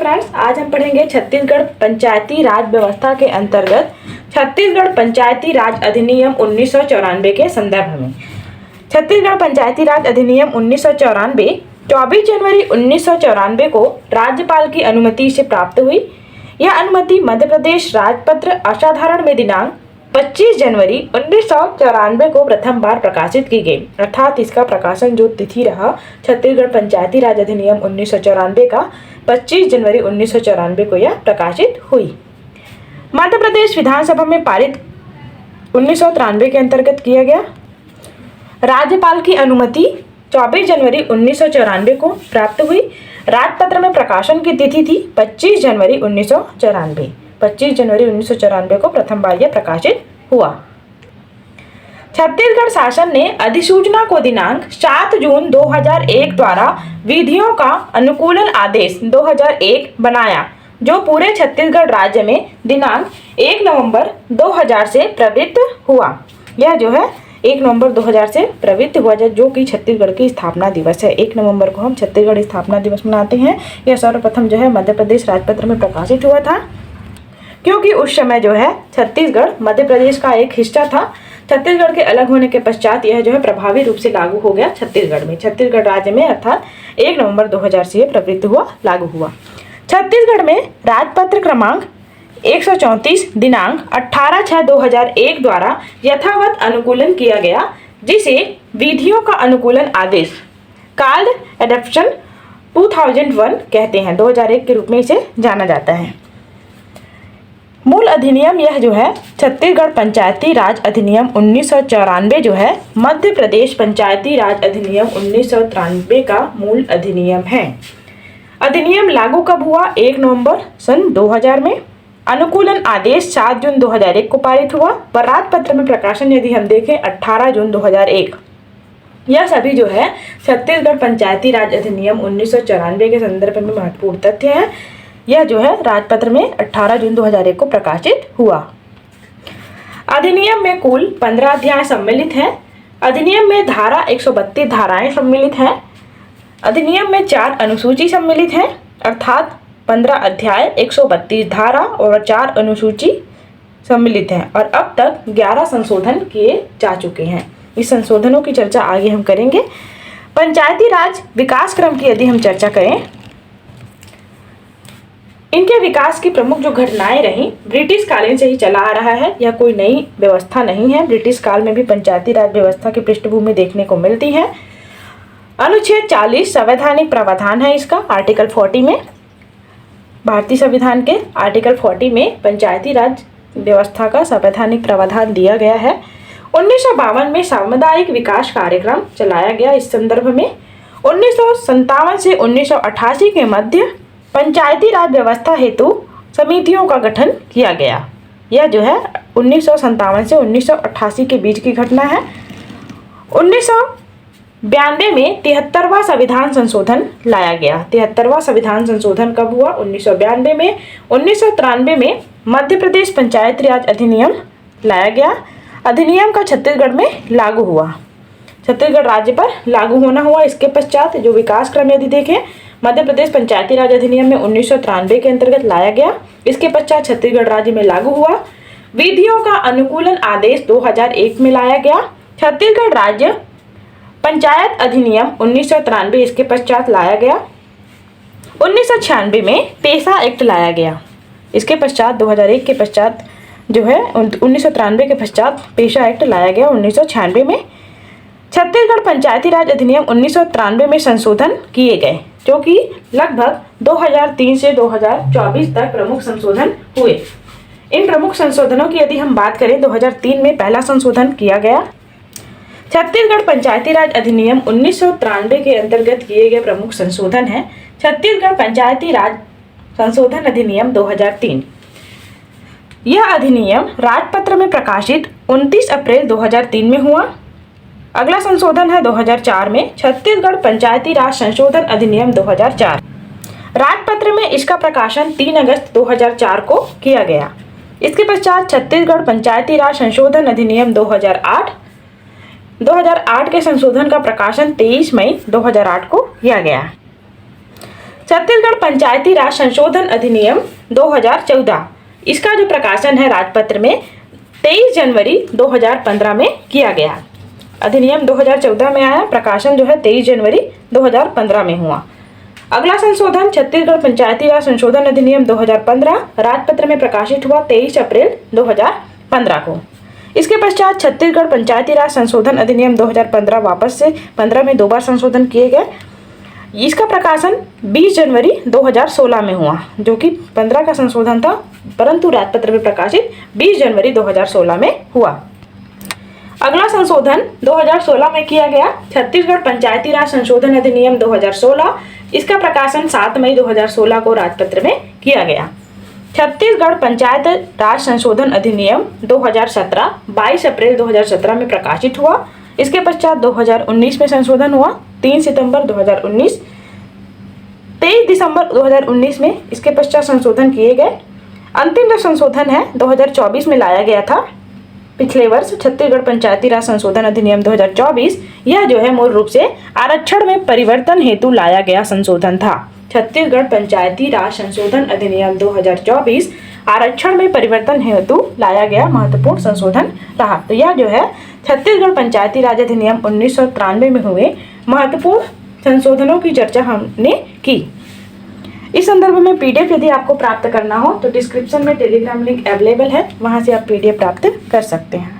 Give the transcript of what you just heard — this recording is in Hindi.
फ्रेंड्स, आज हम पढ़ेंगे छत्तीसगढ़ पंचायती राज व्यवस्था के अंतर्गत छत्तीसगढ़ पंचायती राज अधिनियम 1994 के संदर्भ में। छत्तीसगढ़ पंचायती राज अधिनियम 1994 24 जनवरी 1994 को राज्यपाल की अनुमति से प्राप्त हुई। यह अनुमति मध्य प्रदेश राजपत्र असाधारण में दिनांक 25 जनवरी 1994 को प्रथम बार प्रकाशित की गई, अर्थात इसका प्रकाशन जो तिथि रहा छत्तीसगढ़ पंचायती राज अधिनियम 1994 का 25 जनवरी 1994 को यह प्रकाशित हुई। मध्य प्रदेश विधानसभा में पारित 1993 के अंतर्गत किया गया। राज्यपाल की अनुमति 24 जनवरी 1994 को प्राप्त हुई। राजपत्र में प्रकाशन की तिथि थी 25 जनवरी 1994। 25 जनवरी 1994 को प्रथम बार यह प्रकाशित हुआ। छत्तीसगढ़ शासन ने अधिसूचना को दिनांक 7 जून 2001 द्वारा विधियों का अनुकूलन आदेश 2001 बनाया, जो पूरे छत्तीसगढ़ राज्य में दिनांक 1 नवंबर 2000 से प्रवृत्त हुआ। यह जो है 1 नवंबर 2000 से प्रवृत्त हुआ, जो कि छत्तीसगढ़ की स्थापना दिवस है। 1 नवंबर को हम छत्तीसगढ़ स्थापना दिवस मनाते हैं। यह सर्वप्रथम जो है मध्य प्रदेश राजपत्र में प्रकाशित हुआ था, क्योंकि उस समय जो है छत्तीसगढ़ मध्य प्रदेश का एक हिस्सा था। छत्तीसगढ़ के अलग होने के पश्चात यह जो है प्रभावी रूप से लागू हो गया छत्तीसगढ़ में, छत्तीसगढ़ राज्य में, अर्थात 1 नवंबर 2000 से प्रवृत्त हुआ, लागू हुआ। छत्तीसगढ़ में राजपत्र क्रमांक 134 दिनांक 18/6/2001 द्वारा यथावत अनुकूलन किया गया, जिसे विधियों का अनुकूलन आदेश कॉल्ड एडॉप्शन 2001 कहते हैं। 2001 के रूप में इसे जाना जाता है। मूल अधिनियम यह जो है छत्तीसगढ़ पंचायती राज अधिनियम 1994 जो है मध्य प्रदेश पंचायती राज अधिनियम 1993 का मूल अधिनियम है। अधिनियम लागू कब हुआ? 1 नवंबर सन 2000 में। अनुकूलन आदेश 7 जून 2001 को पारित हुआ। पर राजपत्र में प्रकाशन यदि हम देखें 18 जून 2001। यह सभी जो है छत्तीसगढ़ पंचायती राज अधिनियम 1994 के संदर्भ में महत्वपूर्ण तथ्य है। यह जो है राजपत्र में 18 जून 2001 को प्रकाशित हुआ। अधिनियम में कुल 15 अध्याय सम्मिलित हैं। अधिनियम में धारा 132 धाराएं सम्मिलित हैं। अधिनियम में 4 अनुसूची सम्मिलित हैं, अर्थात 15 अध्याय, 132 धारा और 4 अनुसूची सम्मिलित हैं। और अब तक 11 संशोधन किए जा चुके हैं। इस संशोधनों की चर्चा आगे हम करेंगे। पंचायती राज विकास क्रम की यदि हम चर्चा करें, इनके विकास की प्रमुख जो घटनाएं रहीं, ब्रिटिश कालीन से ही चला आ रहा है। यह कोई नई व्यवस्था नहीं है। ब्रिटिश काल में भी पंचायती राज व्यवस्था की पृष्ठभूमि देखने को मिलती है। अनुच्छेद 40 संवैधानिक प्रावधान है इसका, आर्टिकल 40 में, भारतीय संविधान के आर्टिकल 40 में पंचायती राज व्यवस्था का संवैधानिक प्रावधान दिया गया है। 1952 में सामुदायिक विकास कार्यक्रम चलाया गया। इस संदर्भ में 1957 से 1988 के मध्य पंचायती राज व्यवस्था हेतु समितियों का गठन किया गया। यह जो है 1957 से 1988 के बीच की घटना है। 1992 में 73वां संविधान संशोधन लाया गया। 73वां संविधान संशोधन कब हुआ? 1992 में। 1993 में मध्य प्रदेश पंचायती राज अधिनियम लाया गया। अधिनियम का छत्तीसगढ़ में लागू हुआ, छत्तीसगढ़ राज्य पर लागू होना हुआ। इसके पश्चात जो विकास क्रम यदि देखें, मध्य प्रदेश पंचायती राज अधिनियम में 1993 के अंतर्गत लाया गया। इसके पश्चात छत्तीसगढ़ राज्य में लागू हुआ। विधियों का अनुकूलन आदेश 2001 में लाया गया। छत्तीसगढ़ राज्य पंचायत अधिनियम 1993 इसके पश्चात लाया गया। 1996 में पेशा एक्ट लाया गया। इसके पश्चात 2001 के पश्चात जो है 1993 के पश्चात पेशा एक्ट लाया गया 1996 में। छत्तीसगढ़ पंचायती राज अधिनियम 1993 में संशोधन किए गए, जो कि लगभग 2003 से 2024 तक प्रमुख संशोधन हुए। इन प्रमुख संशोधनों की यदि हम बात करें, 2003 में पहला संशोधन किया गया। छत्तीसगढ़ पंचायती राज अधिनियम 1993 के अंतर्गत किए गए प्रमुख संशोधन है छत्तीसगढ़ पंचायती राज संशोधन अधिनियम 2003। यह अधिनियम राजपत्र में प्रकाशित 29 अप्रैल 2003 में हुआ। अगला संशोधन है 2004 में छत्तीसगढ़ पंचायती राज संशोधन अधिनियम 2004। राजपत्र में इसका प्रकाशन 3 अगस्त 2004 को किया गया। इसके पश्चात छत्तीसगढ़ पंचायती राज संशोधन अधिनियम 2008 2008 के संशोधन का प्रकाशन 23 मई 2008 को किया गया। छत्तीसगढ़ पंचायती राज संशोधन अधिनियम 2014, इसका जो प्रकाशन है राजपत्र में 23 जनवरी 2015 में किया गया। अधिनियम 2014 में आया, प्रकाशन जो है 23 जनवरी 2015 में हुआ। अगला संशोधन छत्तीसगढ़ पंचायती राज संशोधन अधिनियम 2015 राजपत्र में प्रकाशित हुआ 23 अप्रैल 2015 को। इसके पश्चात छत्तीसगढ़ पंचायती राज संशोधन अधिनियम 2015 वापस से 15 में 2 बार संशोधन किए गए। इसका प्रकाशन 20 जनवरी 2016 में हुआ, जो कि 15 का संशोधन था, परंतु राजपत्र में प्रकाशित 20 जनवरी 2016 में हुआ। अगला संशोधन 2016 में किया गया छत्तीसगढ़ पंचायती राज संशोधन अधिनियम 2016। इसका प्रकाशन 7 मई 2016 को राजपत्र में किया गया। छत्तीसगढ़ पंचायत राज संशोधन अधिनियम 2017 22 अप्रैल 2017 में प्रकाशित हुआ। इसके पश्चात 2019 में संशोधन हुआ 3 सितंबर 2019, 23 दिसंबर 2019 में इसके पश्चात संशोधन किए गए। अंतिम जो संशोधन है 2024 में लाया गया था, पिछले वर्ष छत्तीसगढ़ पंचायती राज संशोधन अधिनियम 2024। यह जो है मूल रूप से आरक्षण में परिवर्तन हेतु लाया गया संशोधन था। छत्तीसगढ़ पंचायती राज संशोधन अधिनियम 2024 आरक्षण में परिवर्तन हेतु लाया गया महत्वपूर्ण संशोधन रहा। तो यह जो है छत्तीसगढ़ पंचायती राज अधिनियम 1993 में हुए महत्वपूर्ण संशोधनों की चर्चा हमने की। इस संदर्भ में पीडीएफ यदि आपको प्राप्त करना हो तो डिस्क्रिप्शन में टेलीग्राम लिंक अवेलेबल है, वहां से आप पीडीएफ प्राप्त कर सकते हैं।